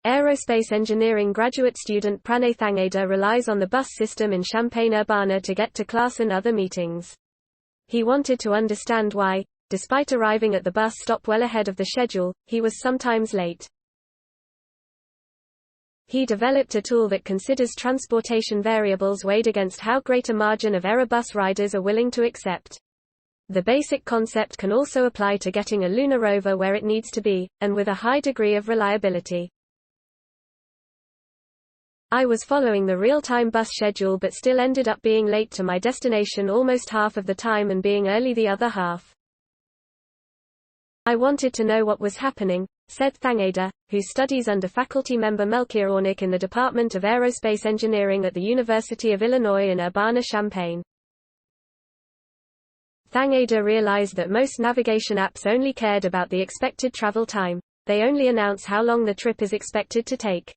Aerospace engineering graduate student Pranay Thangeda relies on the bus system in Champaign-Urbana to get to class and other meetings. He wanted to understand why, despite arriving at the bus stop well ahead of the schedule, he was sometimes late. He developed a tool that considers transportation variables weighed against how great a margin of error bus riders are willing to accept. The basic concept can also apply to getting a lunar rover where it needs to be, and with a high degree of reliability. I was following the real-time bus schedule but still ended up being late to my destination almost half of the time and being early the other half. I wanted to know what was happening, said Thangeda, who studies under faculty member Melkior Ornik in the Department of Aerospace Engineering at the University of Illinois in Urbana-Champaign. Thangeda realized that most navigation apps only cared about the expected travel time. They only announce how long the trip is expected to take.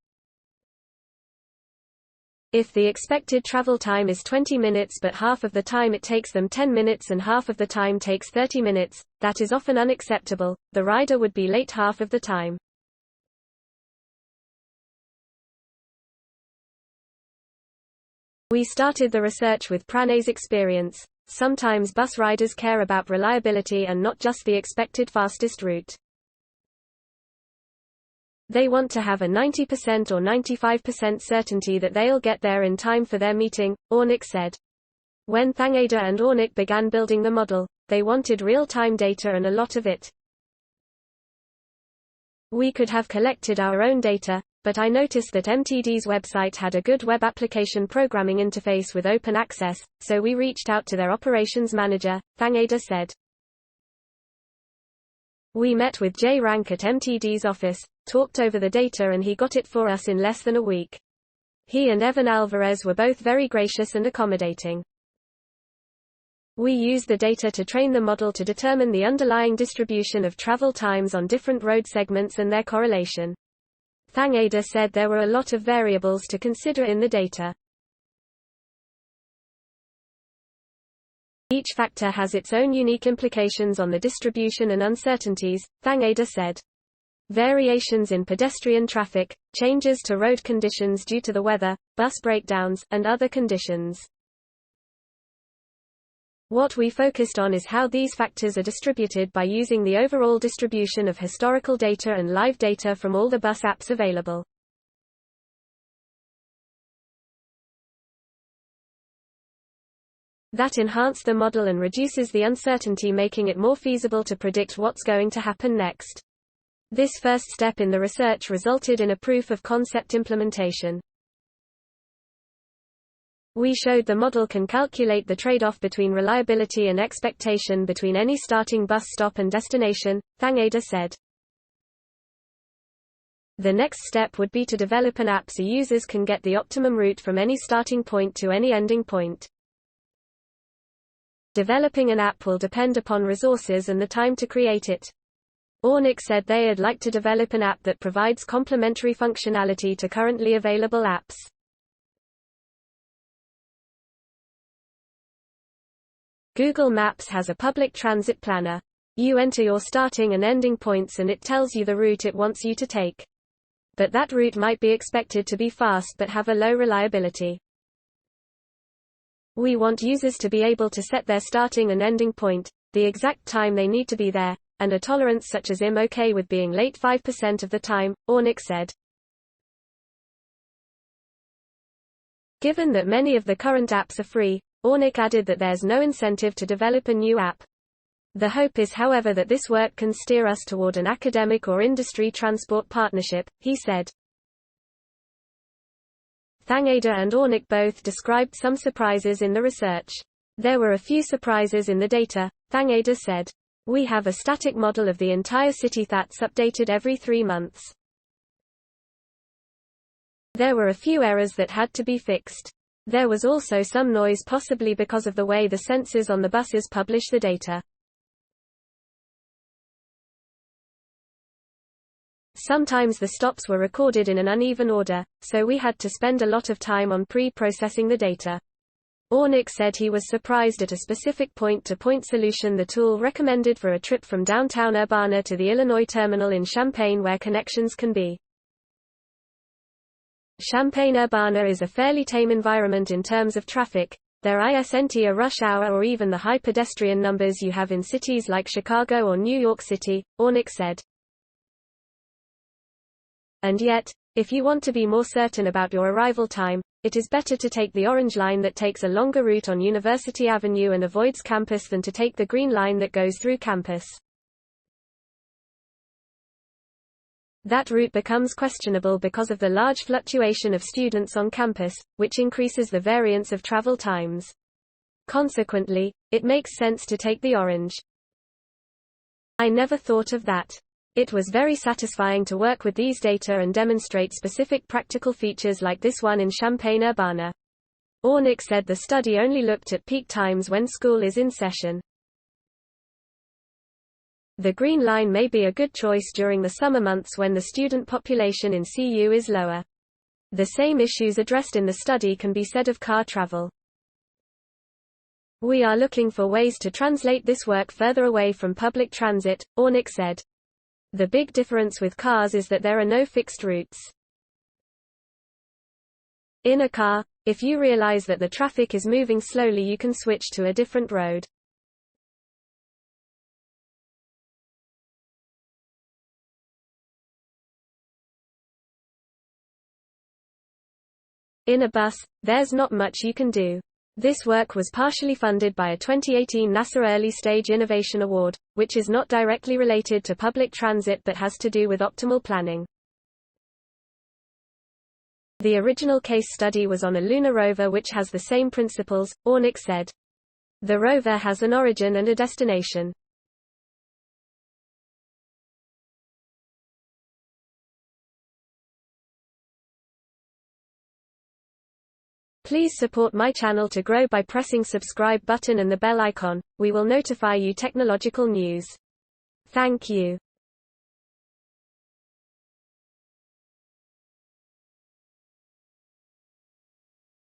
If the expected travel time is 20 minutes but half of the time it takes them 10 minutes and half of the time takes 30 minutes, that is often unacceptable. The rider would be late half of the time. We started the research with Pranay's experience. Sometimes bus riders care about reliability and not just the expected fastest route. They want to have a 90% or 95% certainty that they'll get there in time for their meeting, Ornik said. When Thangeda and Ornik began building the model, they wanted real-time data and a lot of it. We could have collected our own data, but I noticed that MTD's website had a good web application programming interface with open access, so we reached out to their operations manager, Thangeda said. We met with J. Rank at MTD's office, talked over the data and he got it for us in less than a week. He and Evan Alvarez were both very gracious and accommodating. We used the data to train the model to determine the underlying distribution of travel times on different road segments and their correlation. Thangeda said there were a lot of variables to consider in the data. Each factor has its own unique implications on the distribution and uncertainties, Thangeda said. Variations in pedestrian traffic, changes to road conditions due to the weather, bus breakdowns, and other conditions. What we focused on is how these factors are distributed by using the overall distribution of historical data and live data from all the bus apps available. That enhanced the model and reduces the uncertainty, making it more feasible to predict what's going to happen next. This first step in the research resulted in a proof of concept implementation. We showed the model can calculate the trade-off between reliability and expectation between any starting bus stop and destination, Thangeda said. The next step would be to develop an app so users can get the optimum route from any starting point to any ending point. Developing an app will depend upon resources and the time to create it. Ornik said they'd like to develop an app that provides complementary functionality to currently available apps. Google Maps has a public transit planner. You enter your starting and ending points and it tells you the route it wants you to take. But that route might be expected to be fast but have a low reliability. We want users to be able to set their starting and ending point, the exact time they need to be there, and a tolerance such as I'm okay with being late 5% of the time, Ornik said. Given that many of the current apps are free, Ornik added that there's no incentive to develop a new app. The hope is, however, that this work can steer us toward an academic or industry transport partnership, he said. Thangeda and Ornik both described some surprises in the research. There were a few surprises in the data, Thangeda said. We have a static model of the entire city that's updated every 3 months. There were a few errors that had to be fixed. There was also some noise, possibly because of the way the sensors on the buses publish the data. Sometimes the stops were recorded in an uneven order, so we had to spend a lot of time on pre-processing the data. Ornik said he was surprised at a specific point-to-point solution the tool recommended for a trip from downtown Urbana to the Illinois terminal in Champaign, where connections can be Champaign-Urbana is a fairly tame environment in terms of traffic. There isn't a rush hour or even the high pedestrian numbers you have in cities like Chicago or New York City, Ornik said. And yet, if you want to be more certain about your arrival time, it is better to take the orange line that takes a longer route on University Avenue and avoids campus than to take the green line that goes through campus. That route becomes questionable because of the large fluctuation of students on campus, which increases the variance of travel times. Consequently, it makes sense to take the orange. I never thought of that. It was very satisfying to work with these data and demonstrate specific practical features like this one in Champaign-Urbana. Ornik said the study only looked at peak times when school is in session. The green line may be a good choice during the summer months when the student population in CU is lower. The same issues addressed in the study can be said of car travel. We are looking for ways to translate this work further away from public transit, Ornik said. The big difference with cars is that there are no fixed routes. In a car, if you realize that the traffic is moving slowly, you can switch to a different road. In a bus, there's not much you can do. This work was partially funded by a 2018 NASA Early Stage Innovation Award, which is not directly related to public transit but has to do with optimal planning. The original case study was on a lunar rover which has the same principles, Ornik said. The rover has an origin and a destination. Please support my channel to grow by pressing subscribe button and the bell icon. We will notify you technological news. Thank you.